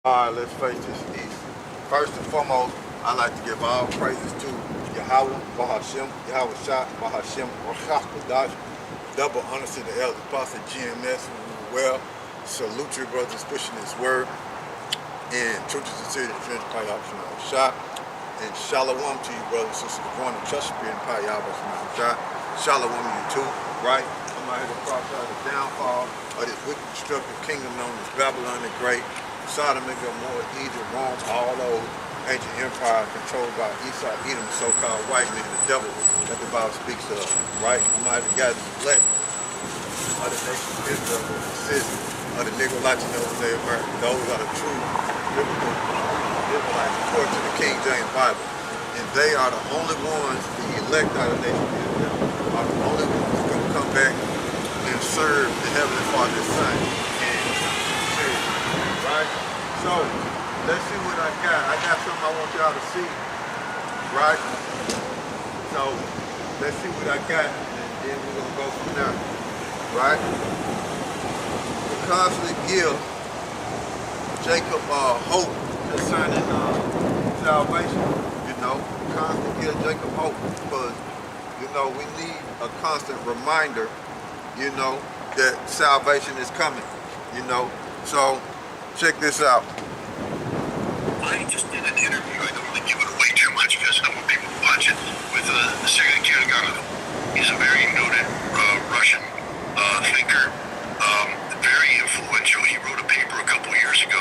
Alright, let's face this east. First and foremost, I like to give all praises to Yahweh, Bahashem, Yahweh Shah, Bahashem, Rachakadash. Double honors to the elder apostle GMS, well. Salute your brothers pushing this word. And churches and cities, friends, Payah Shah. And shalom to you, brothers and sisters, born in Chesapeake and Payah Shah. Shalom to you too, right? I'm out here to prophesy the downfall of this wicked, destructive kingdom known as Babylon the Great. Sodom and Gomorrah, Egypt, Rome, all those ancient empires controlled by Esau, Edom, so-called white men, the devil that the Bible speaks of, right? I'm out here to gather the elect of the nation of Israel, who consist of the Negro Latinos, those are the true biblical Israelites according to the King James Bible. And they are the only ones, the elect of the nation of Israel, are the only ones who can come back and serve the Heavenly Father's Son. Right? So, let's see what I got. I got something I want y'all to see. Right? So, let's see what I got, and then we're going to go from there. Right? We constantly give Jacob hope concerning salvation. You know, we constantly give Jacob hope because, you know, we need a constant reminder, you know, that salvation is coming. You know, so check this out. I just did an interview. I don't really give it away too much because I want people to watch it with Sergei Kiriganov. He's a very noted Russian thinker, very influential. He wrote a paper a couple years ago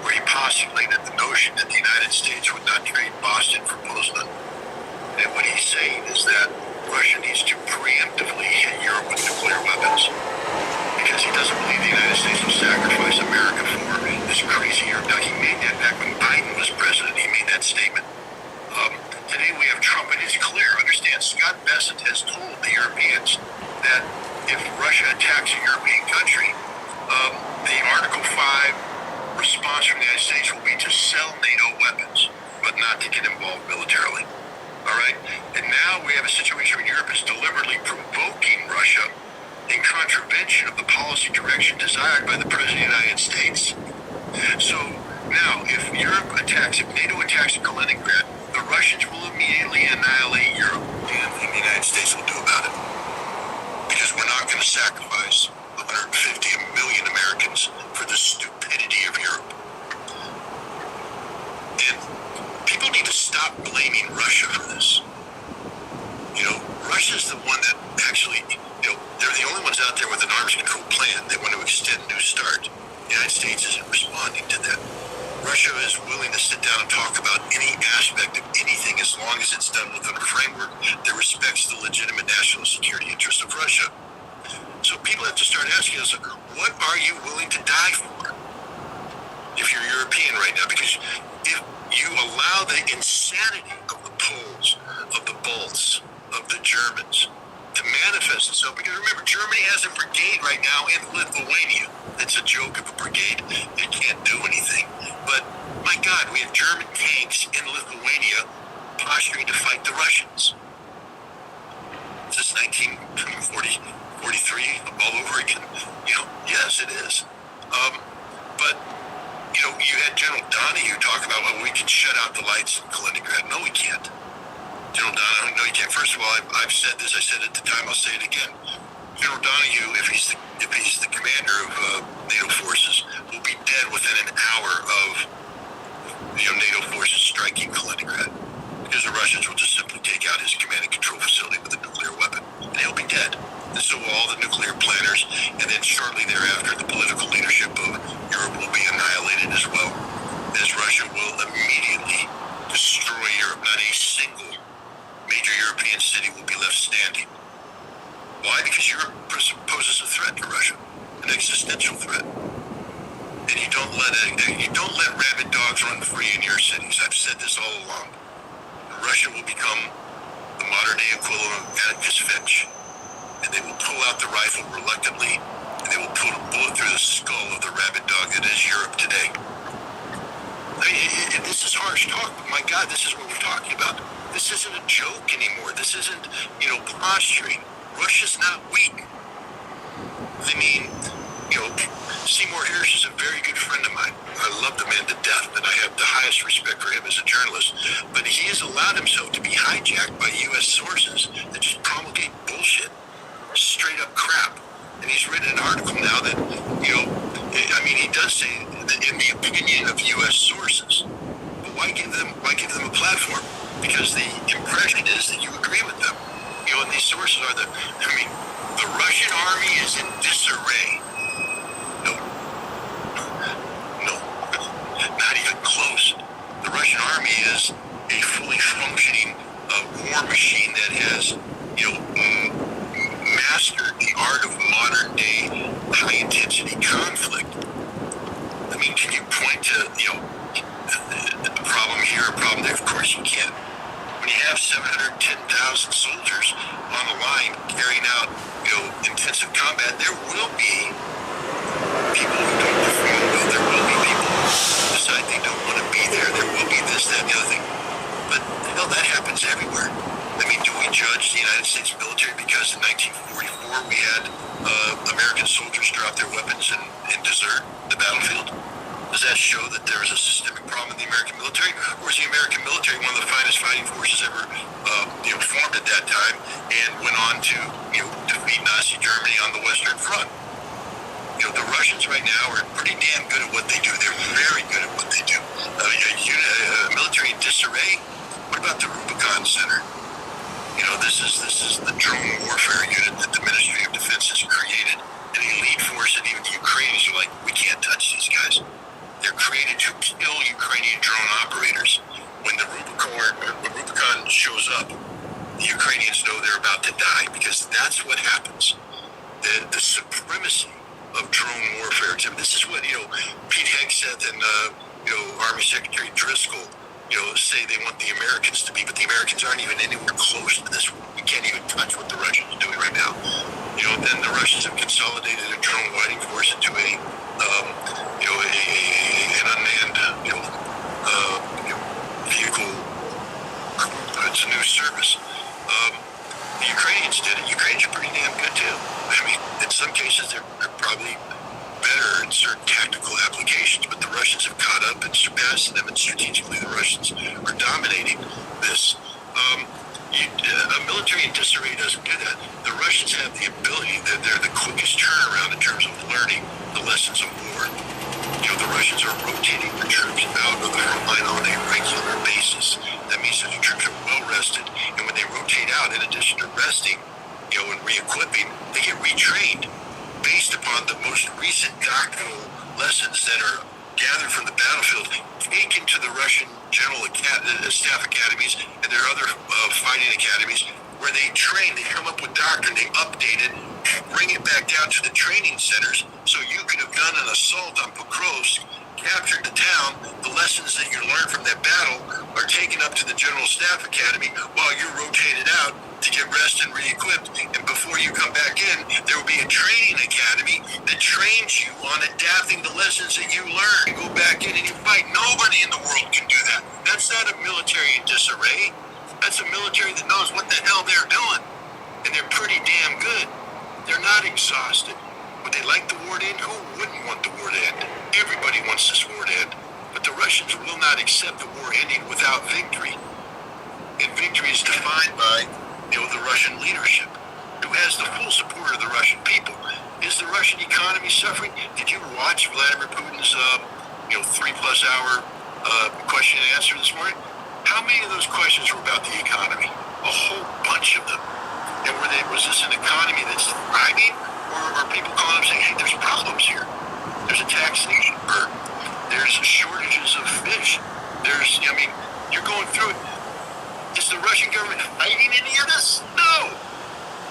where he postulated the notion that the United States would not trade Boston for Poznan. And what he's saying is that Russia needs to preemptively hit Europe with nuclear weapons because he doesn't believe the United States will sacrifice America for this crazy Europe. Now, he made that back when Biden was president. He made that statement. Today we have Trump, and it's clear. Understand, Scott Bessent has told the Europeans that if Russia attacks a European country, the Article 5 response from the United States will be to sell NATO weapons, but not to get involved militarily. All right? And now we have a situation where Europe is deliberately provoking Russia in contravention of the policy direction desired by the President of the United States. So now, if Europe attacks, if NATO attacks Kaliningrad, the Russians will immediately annihilate Europe. The only thing the United States will do about it, because we're not going to sacrifice 150 million Americans for the stupidity of Europe. And people need to stop blaming Russia for this. You know, Russia's the one that actually, you know, they're the only ones out there with an arms control plan. They want to extend New START. The United States isn't responding to that. Russia is willing to sit down and talk about any aspect of anything as long as it's done within a framework that respects the legitimate national security interests of Russia. So people have to start asking us, what are you willing to die for if you're European right now? Because if you allow the insanity of the Poles, of the Balts, of the Germans to manifest itself, because remember, Germany has a brigade right now in Lithuania. It's a joke of a brigade. It can't do anything. But, my God, we have German tanks in Lithuania posturing to fight the Russians. Is this 1943 all over again? You know, yes, it is. But, you know, you had General Donahue talk about, well, we can shut out the lights in Kaliningrad. No, we can't. General Donahue, no, you can't. First of all, I've said this. I said it at the time. I'll say it again. General Donahue, if he's the commander of NATO forces, will be dead within an hour of NATO forces striking Kaliningrad, because the Russians will just simply take out his command and control facility with a nuclear weapon, and he'll be dead. And so will all the nuclear planners, and then shortly thereafter, the political leadership of Europe will be annihilated as well, as Russia will immediately destroy Europe. Not a single major European city will be left standing. Why? Because Europe poses a threat to Russia, an existential threat. And you don't let rabid dogs run free in your cities. I've said this all along. Russia will become the modern day equivalent of Atticus Finch, and they will pull out the rifle reluctantly, and they will put a bullet through the skull of the rabid dog that is Europe today. I mean, this is harsh talk, but my God, this is what we're talking about. This isn't a joke anymore. This isn't, posturing. Russia's not weak. I mean, Seymour Hersh is a very good friend of mine. I love the man to death, and I have the highest respect for him as a journalist. But he has allowed himself to be hijacked by U.S. sources that just promulgate bullshit, straight up crap. And he's written an article now that, he does say that in the opinion of U.S. sources. But why give them a platform? Because the impression is that you agree with them. And these sources are the Russian army is in disarray. No, not even close. The Russian army is a fully functioning war machine that has, mastered the art of modern day high intensity conflict. I mean, can you point to, a problem here, a problem there? Of course you can. When you have 710,000 soldiers on the line carrying out, intensive combat, there will be people who don't perform well. There will be people who decide they don't want to be there. There will be this, that, and the other thing. But, that happens everywhere. I mean, do we judge the United States military because in 1944 we had American soldiers drop their weapons and desert the battlefield? Does that show that there is a systemic problem in the American military? Or is the American military one of the finest fighting forces ever formed at that time and went on to defeat Nazi Germany on the Western Front? The Russians right now are pretty damn good at what they do. They're very good at what they do. A military in disarray. What about the Rubicon Center? This is the drone warfare unit that the Ministry of Defense has created, an elite force, and even the Ukrainians are like, we can't touch these guys. They're created to kill Ukrainian drone operators. When the Rubicon shows up, the Ukrainians know they're about to die, because that's what happens. The supremacy of drone warfare. This is what Pete Hegseth and Army Secretary Driscoll say they want the Americans to be, but the Americans aren't even anywhere close to this. We can't even touch what the Russians are doing right now. Then the Russians have consolidated a drone fighting force into an unmanned vehicle. It's a new service. The Ukrainians did it. Ukrainians are pretty damn good too. I mean, in some cases they're probably better in certain tactical applications, but the Russians have caught up and surpassed them, and strategically the Russians are dominating this. A military in disarray doesn't do that. The Russians have the ability, they're the quickest turnaround in terms of learning the lessons of war. The Russians are rotating their troops out of the front line on a regular basis. That means that the troops are well rested, and when they rotate out, in addition to resting, and re-equipping, they get retrained based upon the most recent doctrinal lessons that are gathered from the battlefield, taken to the Russian general staff academies and their other fighting academies, where they train, they come up with doctrine, they update it, bring it back down to the training centers, so you could have done an assault on Pokrovsk, captured the town. The lessons that you learned from that battle are taken up to the General Staff Academy while you're rotated out to get rest and re-equipped. And before you come back in, there will be a training academy that trains you on adapting the lessons that you learned. You go back in and you fight. Nobody in the world can do that. That's not a military in disarray. That's a military that knows what the hell they're doing. And they're pretty damn good. They're not exhausted. Would they like the war to end? Who wouldn't want the war to end? Everybody wants this war to end. But the Russians will not accept the war ending without victory. And victory is defined by, the Russian leadership, who has the full support of the Russian people. Is the Russian economy suffering? Did you watch Vladimir Putin's, 3+ hour question and answer this morning? How many of those questions were about the economy? A whole bunch of them. And was this an economy that's thriving? Or are people calling up saying, hey, there's problems here. There's a taxation burden. There's shortages of fish. You're going through it. Is the Russian government fighting any of this? No.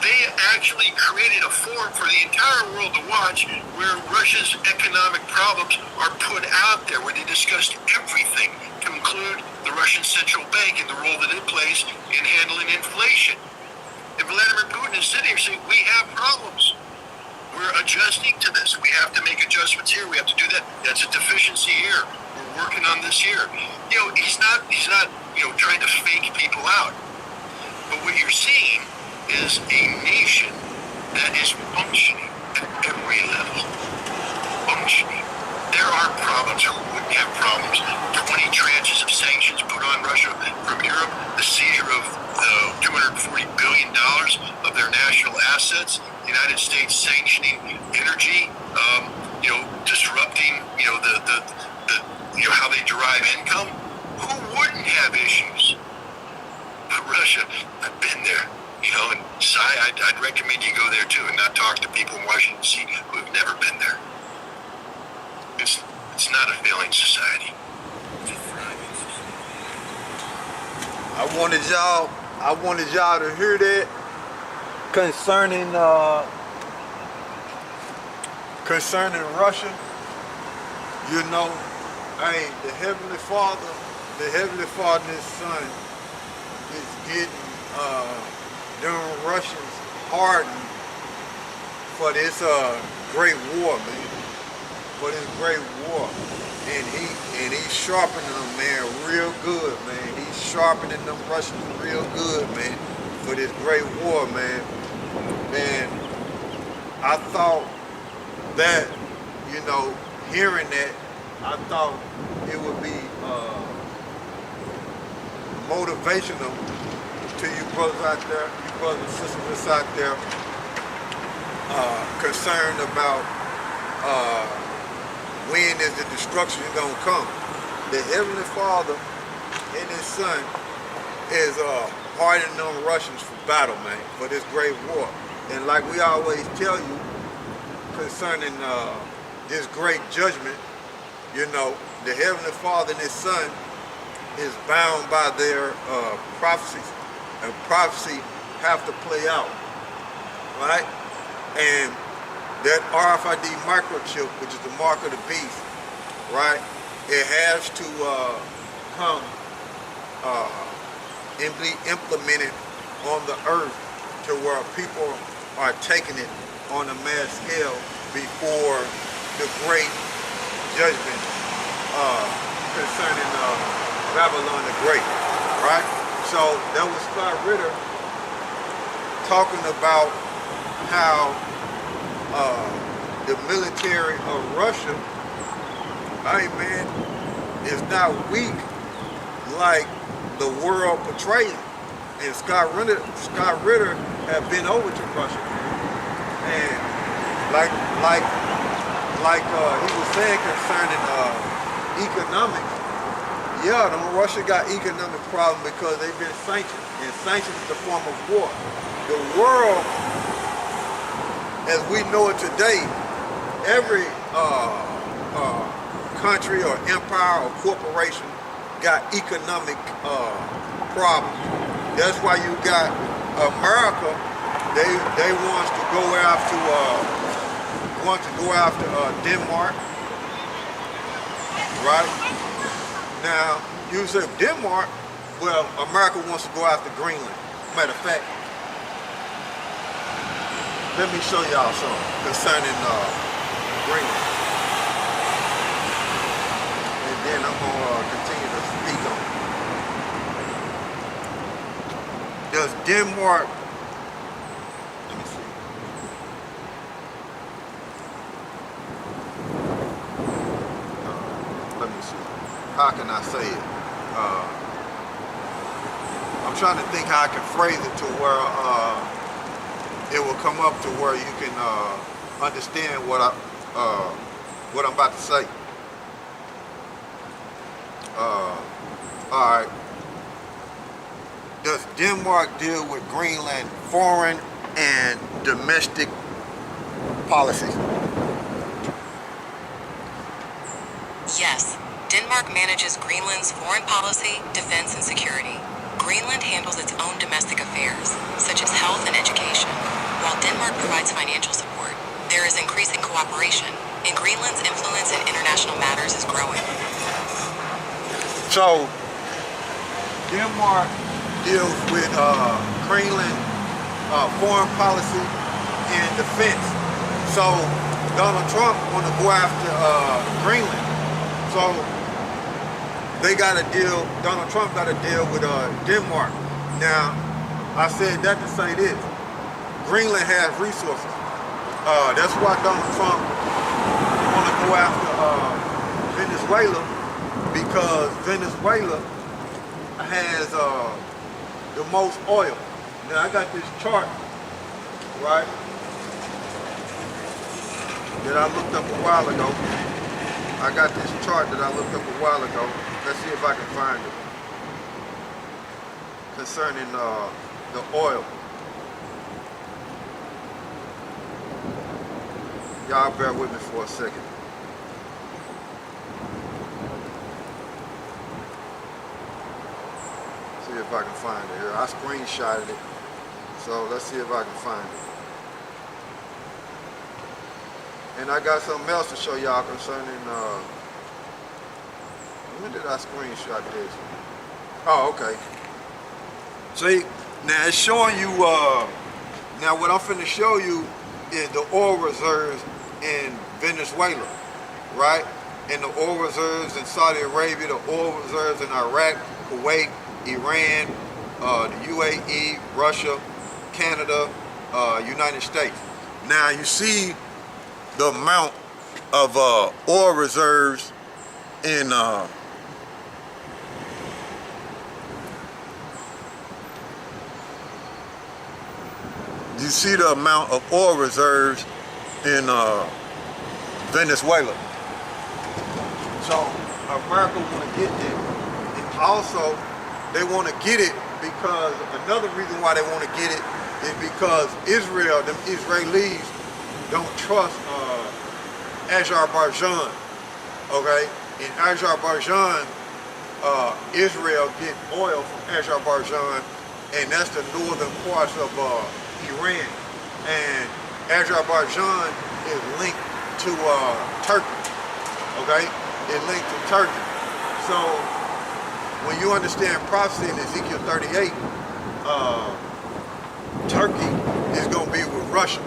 They actually created a forum for the entire world to watch, where Russia's economic problems are put out there, where they discussed everything, to include the Russian central bank and the role that it plays in handling inflation. And Vladimir Putin is sitting here saying, we have problems. We're adjusting to this. We have to make adjustments here. We have to do that. That's a deficiency here. We're working on this here. He's not trying to fake people out. But what you're seeing is a nation that is functioning at every level. functioning. There are problems, or wouldn't have problems. 20 tranches of sanctions put on Russia from Europe, the seizure of $240 billion of their national assets, the United States sanctioning energy, disrupting, how they derive income. Who wouldn't have issues? But Russia, I've been there, and I'd recommend you go there too and not talk to people in Washington, D.C. who have never been there. It's not a failing society. It's a thriving society. I wanted y'all to hear that concerning Russia. Hey, the Heavenly Father and His Son is getting them Russians hardened for this great war, man. For this great war, and he's sharpening them, man, real good, man. He's sharpening them Russians real good, man, for this great war, man. And I thought that, hearing that, I thought it would be motivational to you brothers out there, you brothers and sisters that's out there, concerned about when is the destruction gonna come. The Heavenly Father and His Son is hardening them Russians for battle, man, for this great war. And like we always tell you concerning this great judgment, the Heavenly Father and His Son is bound by their prophecies, and prophecy have to play out, right? And that RFID microchip, which is the mark of the beast, right? It has to come and be implemented on the earth to where people are taking it on a mass scale before the great judgment concerning Babylon the Great, right? So that was Scott Ritter talking about how the military of Russia, hey man, is not weak like the world portrays it. And Scott Ritter have been over to Russia, and like he was saying concerning economics. Yeah, Russia got economic problems because they've been sanctioned, and sanctions is a form of war. The world, as we know it today, every country or empire or corporation got economic problems. That's why you got America. They want to go after Denmark, right? Now you say Denmark, well, America wants to go after Greenland. Matter of fact, let me show y'all something concerning Greenland, and then I'm gonna continue to speak on it. Does Denmark? Let me see. Let me see. How can I say it? I'm trying to think how I can phrase it to where it will come up to where you can understand what I'm about to say. All right. Does Denmark deal with Greenland foreign and domestic policies? Yes. Denmark manages Greenland's foreign policy, defense, and security. Greenland handles its own domestic affairs, such as health and education. While Denmark provides financial support, there is increasing cooperation, and Greenland's influence in international matters is growing. So, Denmark deals with Greenland foreign policy and defense. So, Donald Trump want to go after Greenland. So, Donald Trump got to deal with Denmark. Now, I said that to say this. Greenland has resources. That's why Donald Trump want to go after Venezuela because Venezuela has the most oil. Now I got this chart, right, that I looked up a while ago. I got this chart that I looked up a while ago. Let's see if I can find it. Concerning the oil. Y'all bear with me for a second. See if I can find it here. I screenshotted it. So let's see if I can find it. And I got something else to show y'all concerning, when did I screenshot this? Oh, okay. See, now it's showing you, now what I'm finna show you is the oil reserves in Venezuela, right? And the oil reserves in Saudi Arabia, the oil reserves in Iraq, Kuwait, Iran, the UAE, Russia, Canada, United States. Now you see the amount of oil reserves in you see the amount of oil reserves in Venezuela. So America want to get it, and also they want to get it because another reason why they want to get it is because Israel, them Israelis, don't trust Azerbaijan. Okay, in Azerbaijan, Israel get oil from Azerbaijan, and that's the northern parts of Iran, and Azerbaijan is linked to Turkey. Okay, it's linked to Turkey. So when you understand prophecy in Ezekiel 38, Turkey is going to be with Russia.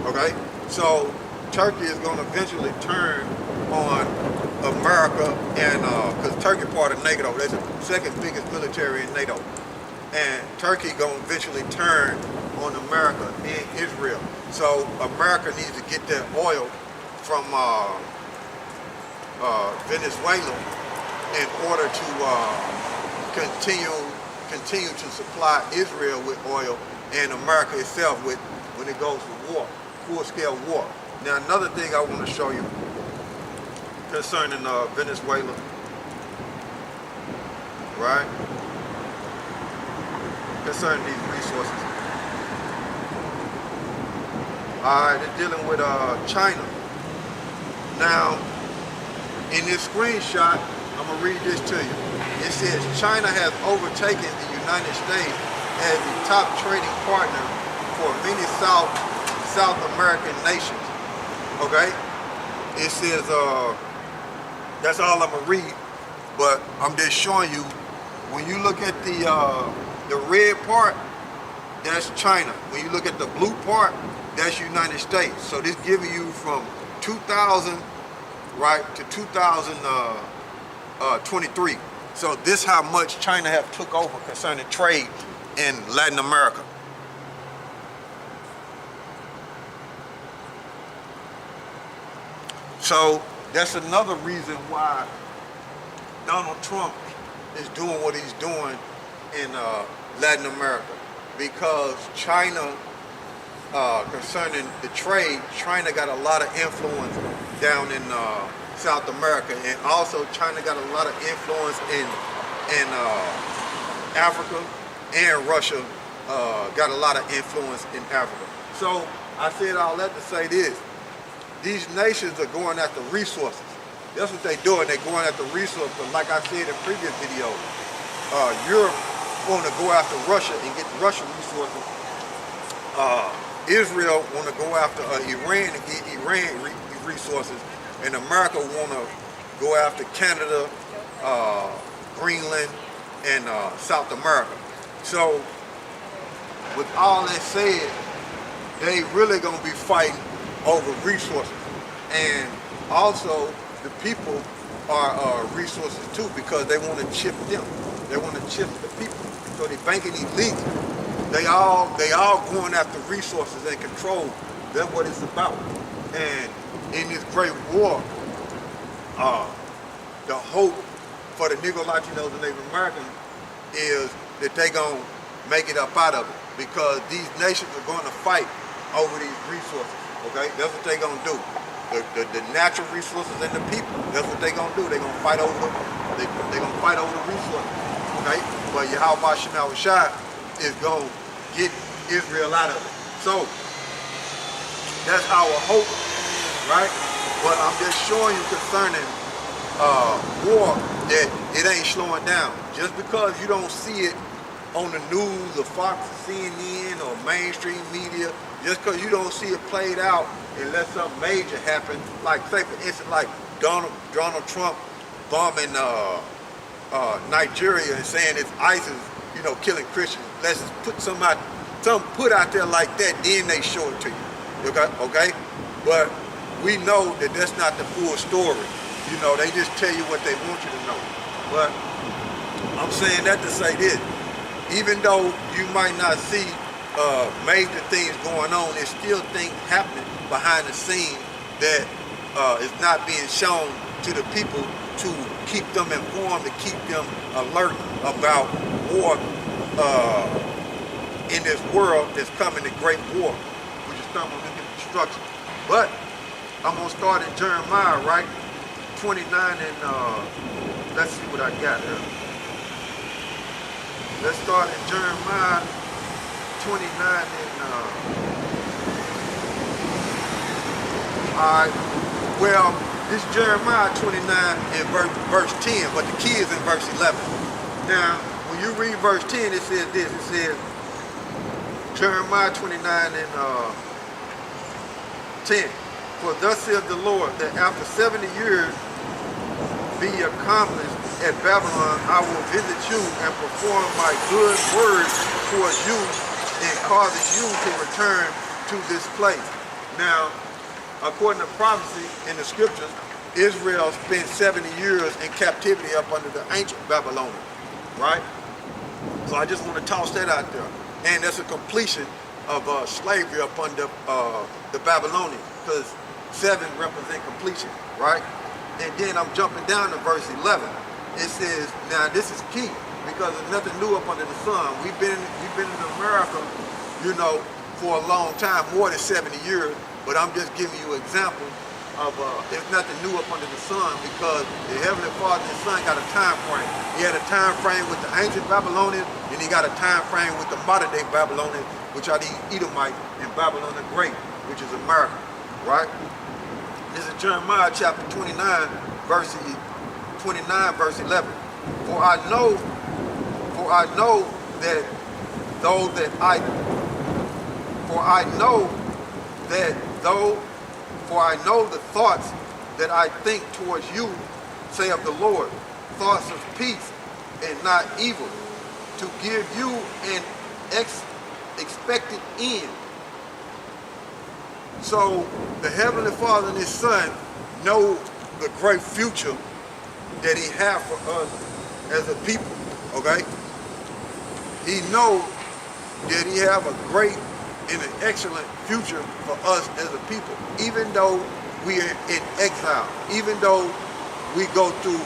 Okay, so Turkey is going to eventually turn on America, and because Turkey part of NATO, that's the second biggest military in NATO, and Turkey going to eventually turn on America and Israel. So America needs to get that oil from Venezuela in order to continue to supply Israel with oil and America itself with when it goes to war, full-scale war. Now another thing I want to show you concerning Venezuela, right? Concerning these resources. Alright, they're dealing with China. Now, in this screenshot, I'm going to read this to you. It says, China has overtaken the United States as the top trading partner for many South American nations. Okay? It says, that's all I'm going to read, but I'm just showing you, when you look at the red part, that's China. When you look at the blue part, that's United States. So this giving you from 2000, right, to 2023. So this how much China have took over concerning trade in Latin America. So that's another reason why Donald Trump is doing what he's doing in Latin America, because China, concerning the trade, China got a lot of influence down in South America, and also China got a lot of influence in Africa, and Russia got a lot of influence in Africa. So I said all that to say this: these nations are going after resources. That's what they're doing. They're going after resources. But like I said in previous videos, Europe want to go after Russia and get Russian resources. Israel want to go after Iran and get Iran resources, and America want to go after Canada, Greenland, and South America. So with all that said, they really gonna be fighting over resources, and also the people are resources too, because they want to chip them. They want to chip the people. So they're banking illegal. They all going after resources and control. That's what it's about. And in this great war, the hope for the Negro, Latinos, and Native Americans is that they gonna make it up out of it, because these nations are going to fight over these resources. Okay, that's what they gonna do. The natural resources and the people. That's what they gonna do. They gonna fight over. They gonna fight over the resources. Okay, but Yahweh Shema Shai is gonna get Israel out of it. So that's our hope, right? But I'm just showing you concerning war that it ain't slowing down. Just because you don't see it on the news or Fox or CNN or mainstream media, just because you don't see it played out unless something major happens, like say for instance, like Donald Trump bombing Nigeria and saying it's ISIS, you know, killing Christians. Let's just put something put out there like that, then they show it to you. Okay? But we know that that's not the full story. You know, they just tell you what they want you to know. But I'm saying that to say this. Even though you might not see major things going on, there's still things happening behind the scenes that is not being shown to the people to keep them informed, to keep them alert about war in this world that's coming, the great war, which is coming into destruction. But I'm going to start in Jeremiah, right? 29 and let's see what I got here. Let's start in Jeremiah 29 and alright. Well, this Jeremiah 29 in verse 10, but the key is in verse 11. Now, when you read verse 10, it says this. It says, Jeremiah 29 and 10. For thus saith the Lord, that after 70 years be accomplished at Babylon, I will visit you and perform my good word towards you and causes you to return to this place. Now, according to prophecy in the scriptures, Israel spent 70 years in captivity up under the ancient Babylonians, right? So I just want to toss that out there. And that's a completion of slavery up under the Babylonians, because 7 represent completion, right? And then I'm jumping down to verse 11. It says, now this is key, because there's nothing new up under the sun. We've been in America, you know, for a long time, more than 70 years, but I'm just giving you an example of there's nothing new up under the sun, because the Heavenly Father and the Son got a time frame. He had a time frame with the ancient Babylonians, and he got a time frame with the modern day Babylonians, which are the Edomites, and Babylon the Great, which is America, right? This is Jeremiah chapter 29, verse 11. For I know that the thoughts that I think towards you, saith the Lord, thoughts of peace and not evil, to give you an expected end. So the Heavenly Father and His Son know the great future that He has for us as a people, okay? He knows that He have a great and an excellent future for us as a people, even though we are in exile, even though we go through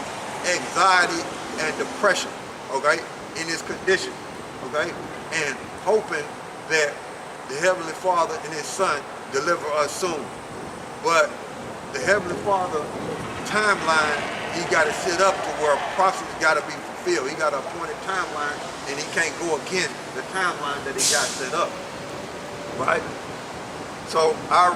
anxiety and depression, okay, in this condition, okay, and hoping that the Heavenly Father and His Son deliver us soon. But the Heavenly Father timeline, He got to set up to where prophecies got to be fulfilled. He got an appointed timeline, and He can't go against the timeline that He got set up, right? So I